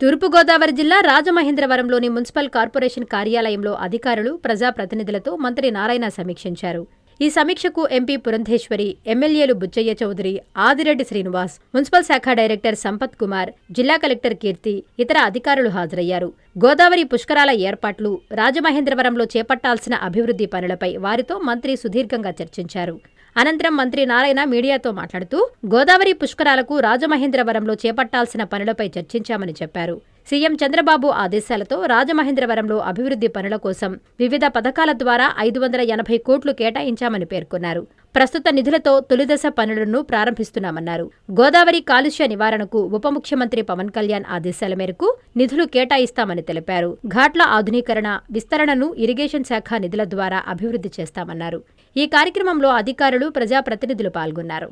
తూర్పుగోదావరి జిల్లా రాజమహేంద్రవరంలోని municipal corporation కార్యాలయంలో అధికారులు, ప్రజాప్రతినిధులతో మంత్రి నారాయణ సమీక్షించారు. ఈ సమీక్షకు ఎంపీ పురంధేశ్వరి, ఎమ్మెల్యేలు బుచ్చయ్య చౌదరి, ఆదిరెడ్డి శ్రీనివాస్, మున్సిపల్ శాఖ డైరెక్టర్ సంపత్ కుమార్, జిల్లా కలెక్టర్ కీర్తి, ఇతర అధికారులు హాజరయ్యారు. గోదావరి పుష్కరాల ఏర్పాట్లు, రాజమహేంద్రవరంలో చేపట్టాల్సిన అభివృద్ధి పనులపై వారితో మంత్రి సుదీర్ఘంగా చర్చించారు. అనంతరం మంత్రి నారాయణ మీడియాతో మాట్లాడుతూ గోదావరి పుష్కరాలకు రాజమహేంద్రవరంలో చేపట్టాల్సిన పనులపై చర్చించామని చెప్పారు. సీఎం చంద్రబాబు ఆదేశాలతో రాజమహేంద్రవరంలో అభివృద్ధి పనుల కోసం వివిధ పథకాల ద్వారా 580 కోట్లు కేటాయించామని పేర్కొన్నారు. ప్రస్తుత నిధులతో తొలిదశ పనులను ప్రారంభిస్తున్నామన్నారు. గోదావరి కాలుష్య నివారణకు ఉప ముఖ్యమంత్రి పవన్ కళ్యాణ్ ఆదేశాల మేరకు నిధులు కేటాయిస్తామని తెలిపారు. ఘాట్ల ఆధునీకరణ, విస్తరణను ఇరిగేషన్ శాఖ నిధుల ద్వారా అభివృద్ధి చేస్తామన్నారు. ఈ కార్యక్రమంలో అధికారులు, ప్రజాప్రతినిధులు పాల్గొన్నారు.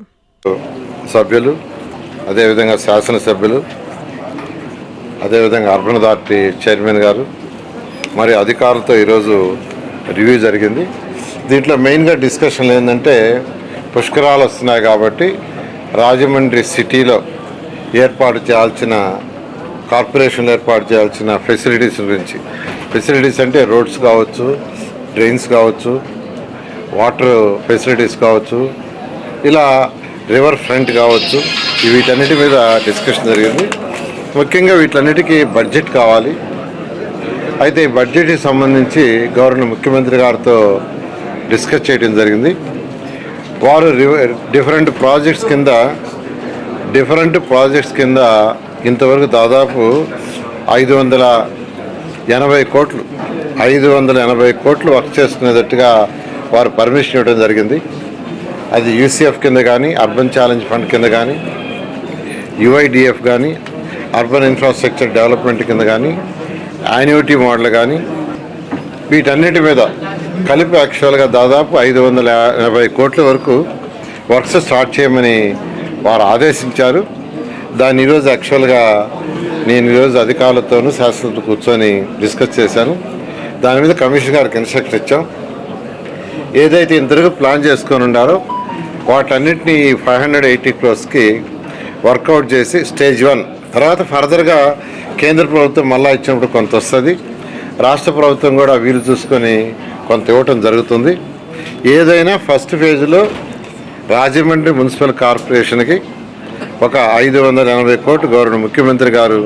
సభ్యులు, అదేవిధంగా శాసనసభ్యులు, అదేవిధంగా అర్బన్ అథారిటీ చైర్మన్ గారు మరి అధికారులతో ఈరోజు రివ్యూ జరిగింది. దీంట్లో మెయిన్గా డిస్కషన్లు ఏంటంటే పుష్కరాలు వస్తున్నాయి కాబట్టి రాజమండ్రి సిటీలో ఏర్పాటు చేయాల్సిన కార్పొరేషన్లో ఏర్పాటు చేయాల్సిన ఫెసిలిటీస్ గురించి. ఫెసిలిటీస్ అంటే రోడ్స్ కావచ్చు, డ్రైన్స్ కావచ్చు, వాటర్ ఫెసిలిటీస్ కావచ్చు, ఇలా రివర్ ఫ్రంట్ కావచ్చు, వీటన్నిటి మీద డిస్కషన్ జరిగింది. ముఖ్యంగా వీటన్నిటికీ బడ్జెట్ కావాలి. అయితే ఈ బడ్జెట్కి సంబంధించి గవర్నర్ ముఖ్యమంత్రి గారితో డిస్కస్ చేయడం జరిగింది. వారు డిఫరెంట్ ప్రాజెక్ట్స్ కింద ఇంతవరకు దాదాపు 580 కోట్లు వర్క్ చేసుకునేటట్టుగా వారు పర్మిషన్ ఇవ్వడం జరిగింది. అది యూసీఎఫ్ కింద కానీ, అర్బన్ ఛాలెంజ్ ఫండ్ కింద కానీ, యుఐడిఎఫ్ కానీ, అర్బన్ ఇన్ఫ్రాస్ట్రక్చర్ డెవలప్మెంట్ కింద కానీ, యాన్యుటీ మోడల్ కానీ, వీటన్నిటి మీద కలిపి యాక్చువల్గా దాదాపు 580 కోట్ల వరకు వర్క్స్ స్టార్ట్ చేయమని వారు ఆదేశించారు. దాన్ని ఈరోజు యాక్చువల్గా నేను ఈరోజు అధికారులతోనూ శాసనసభ్యులతో కూర్చొని డిస్కస్ చేశాను. దాని మీద కమిషనర్ గారికి ఇన్స్ట్రక్షన్ ఇచ్చాం. ఏదైతే ఇంతవరకు ప్లాన్ చేసుకొని ఉన్నారో వాటన్నిటినీ 580 క్రోర్స్కి వర్కౌట్ చేసి స్టేజ్ 1 తర్వాత ఫర్దర్గా కేంద్ర ప్రభుత్వం మళ్ళా ఇచ్చినప్పుడు కొంత వస్తుంది, రాష్ట్ర ప్రభుత్వం కూడా వీలు చూసుకొని కొంత ఇవ్వటం జరుగుతుంది. ఏదైనా ఫస్ట్ ఫేజ్లో రాజమండ్రి మున్సిపల్ కార్పొరేషన్కి ఒక 580 కోట్లు గవర్నర్ ముఖ్యమంత్రి గారు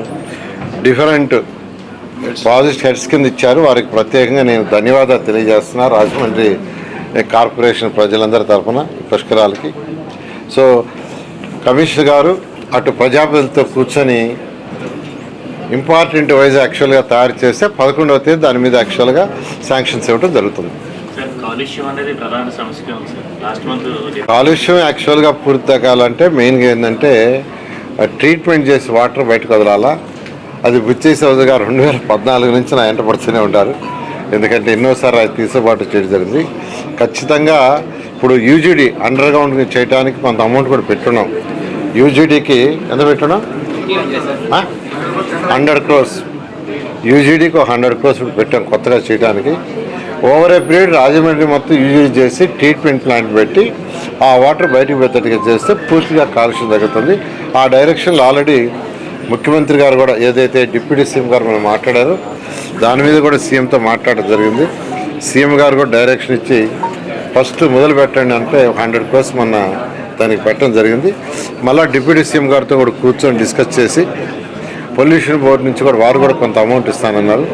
డిఫరెంట్ ప్రాజెక్ట్ హెడ్స్ కింద ఇచ్చారు. వారికి ప్రత్యేకంగా నేను ధన్యవాదాలు తెలియజేస్తున్నాను రాజమండ్రి కార్పొరేషన్ ప్రజలందరి తరఫున పుష్కరాలకి. సో కమిషనర్ గారు అటు ప్రజాప్రతినిధులతో కూర్చొని ఇంపార్టెంట్ వైజ్ యాక్చువల్గా తయారు చేస్తే 11వ తేదీ దాని మీద యాక్చువల్గా శాంక్షన్స్ ఇవ్వడం జరుగుతుంది. కాలుష్యం యాక్చువల్గా పూర్తి తగ్గాలంటే మెయిన్గా ఏంటంటే ట్రీట్మెంట్ చేసి వాటర్ బయటకు వదలాలా. అది బుచ్చయ్య చౌదరి గారు 2014 నుంచి నా వెంట పడుతూనే ఉంటారు. ఎందుకంటే ఎన్నోసార్లు అది తీసుబాటు చేయడం జరిగింది. ఖచ్చితంగా ఇప్పుడు యూజీడీ అండర్ గ్రౌండ్ చేయడానికి కొంత అమౌంట్ కూడా పెట్టున్నాం. యూజీడీకి ఎంత పెట్టున్నాం? 100 crores. యూజీడీకి 100 crores పెట్టాం కొత్తగా చేయడానికి. ఓవర్ ఏ పీరియడ్ రాజమండ్రి మొత్తం యూజీడీ చేసి ట్రీట్మెంట్ ప్లాంట్ పెట్టి ఆ వాటర్ బయటకు పెట్టేట్టుగా చేస్తే పూర్తిగా కాలుష్యం తగ్గుతుంది. ఆ డైరెక్షన్లో ఆల్రెడీ ముఖ్యమంత్రి గారు కూడా ఏదైతే డిప్యూటీ సీఎం గారు మనం మాట్లాడారో దాని మీద కూడా సీఎంతో మాట్లాడడం జరిగింది. సీఎం గారు కూడా డైరెక్షన్ ఇచ్చి ఫస్ట్ మొదలు పెట్టండి అంటే 100 crores మొన్న దానికి పెట్టడం జరిగింది. మళ్ళీ డిప్యూటీ సీఎం గారితో కూడా కూర్చొని డిస్కస్ చేసి పొల్యూషన్ బోర్డు నుంచి కూడా వారు కూడా కొంత అమౌంట్ ఇస్తానన్నారు.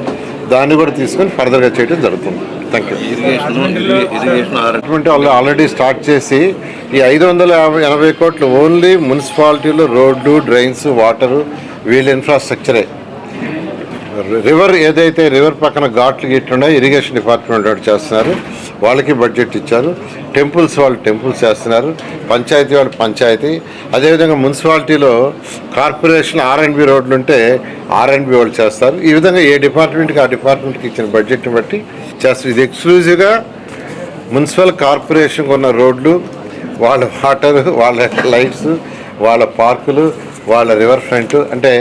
దాన్ని కూడా తీసుకొని ఫర్దర్గా చేయడం జరుగుతుంది. Thank you. Irrigation already start చేసి ఈ 580 కోట్లు ఓన్లీ మున్సిపాలిటీలో రోడ్లు, డ్రైన్స్, వాటరు, వీళ్ళ ఇన్ఫ్రాస్ట్రక్చరే. రివర్ ఏదైతే రివర్ పక్కన ఘాట్లు గిట్లుండే ఇరిగేషన్ డిపార్ట్మెంట్ వాళ్ళు చేస్తున్నారు, వాళ్ళకి బడ్జెట్ ఇచ్చారు. టెంపుల్స్ వాళ్ళు టెంపుల్స్ చేస్తున్నారు, పంచాయతీ వాళ్ళు పంచాయతీ. అదేవిధంగా మున్సిపాలిటీలో కార్పొరేషన్ R&B రోడ్లు ఉంటే R&B వాళ్ళు చేస్తారు. ఈ విధంగా ఏ డిపార్ట్మెంట్కి ఆ డిపార్ట్మెంట్కి ఇచ్చిన బడ్జెట్ని బట్టి చేస్తారు. ఇది ఎక్స్క్లూజివ్గా మున్సిపల్ కార్పొరేషన్కి ఉన్న రోడ్లు, వాళ్ళ వాటర్, వాళ్ళ లైట్స్, వాళ్ళ పార్కులు, వాళ్ళ రివర్ ఫ్రంట్. అంటే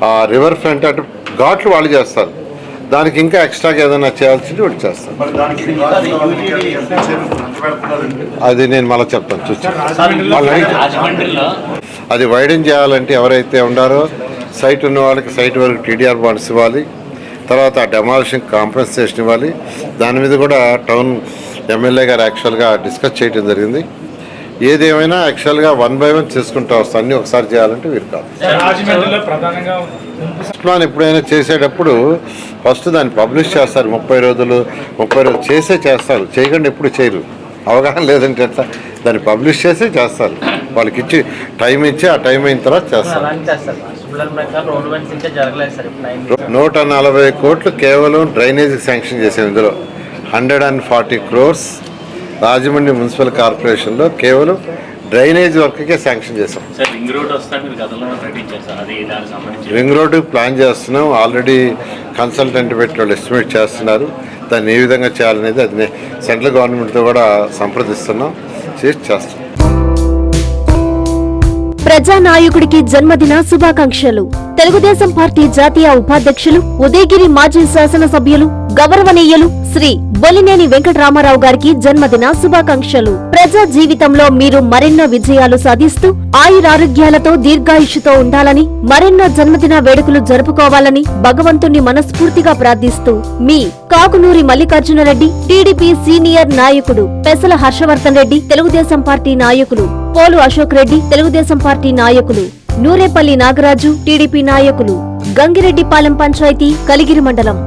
ఆ రివర్ ఫ్రంట్ అంటే ఘాట్లు వాళ్ళు చేస్తారు. దానికి ఇంకా ఎక్స్ట్రాగా ఏదైనా చేయాల్సింది ఒకటి చేస్తాను. అది నేను మళ్ళీ చెప్తాను చూసి. అది వైడెన్ చేయాలంటే ఎవరైతే ఉండారో సైట్ ఉన్న వాళ్ళకి సైట్ వరకు టీడీఆర్ బాండ్స్ ఇవ్వాలి, తర్వాత డెమాలిషన్ కాంపెన్సేషన్ ఇవ్వాలి. దాని మీద కూడా టౌన్ ఎమ్మెల్యే గారు యాక్చువల్గా డిస్కస్ చేయడం జరిగింది. ఏదేమైనా యాక్చువల్గా 1 by 1 చేసుకుంటూ వస్తాం, అన్నీ ఒకసారి చేయాలంటే వీరు కాదు. ప్లాన్ ఎప్పుడైనా చేసేటప్పుడు ఫస్ట్ దాన్ని పబ్లిష్ చేస్తారు. 30 రోజులు చేస్తారు, చేయకుండా ఎప్పుడు చేయరు. అవగాహన లేదంటే ఎట్లా, దాన్ని పబ్లిష్ చేసి చేస్తారు. వాళ్ళకి ఇచ్చి టైం ఇచ్చి ఆ టైం అయిన తర్వాత చేస్తారు. 140 కోట్లు కేవలం డ్రైనేజీకి శాంక్షన్ చేసాం. ఇందులో 140 crores రాజమండ్రి మున్సిపల్ కార్పొరేషన్లో కేవలం డ్రైనేజ్ వర్క్కే శాంక్షన్ చేసాం. రింగ్ రోడ్డు ప్లాన్ చేస్తున్నాం. ఆల్రెడీ కన్సల్టెంట్ పెట్టి వాళ్ళు ఎస్టిమేట్ చేస్తున్నారు. దాన్ని ఏ విధంగా చేయాలనేది అది సెంట్రల్ గవర్నమెంట్తో కూడా సంప్రదిస్తున్నాం, చేస్తాం. ప్రజానాయకుడికి జన్మదిన శుభాకాంక్షలు. తెలుగుదేశం పార్టీ జాతీయ ఉపాధ్యక్షులు, ఉదయగిరి మాజీ శాసనసభ్యులు, గౌరవనీయులు శ్రీ బొలినేని వెంకటరామారావు గారికి జన్మదిన శుభాకాంక్షలు. ప్రజా జీవితంలో మీరు మరెన్నో విజయాలు సాధిస్తూ ఆయురారోగ్యాలతో దీర్ఘాయుష్యుతో ఉండాలని, మరెన్నో జన్మదిన వేడుకలు జరుపుకోవాలని భగవంతుణ్ణి మనస్ఫూర్తిగా ప్రార్థిస్తూ మీ కాకునూరి మల్లికార్జునరెడ్డి, టీడీపీ సీనియర్ నాయకుడు, పెసల హర్షవర్ధన్ రెడ్డి, తెలుగుదేశం పార్టీ నాయకులు, పోలు అశోక్ రెడ్డి, తెలుగుదేశం పార్టీ నాయకులు, నూరేపల్లి నాగరాజు, టీడీపీ నాయకులు, గంగిరెడ్డిపాలెం పంచాయతీ, కలిగిరి మండలం.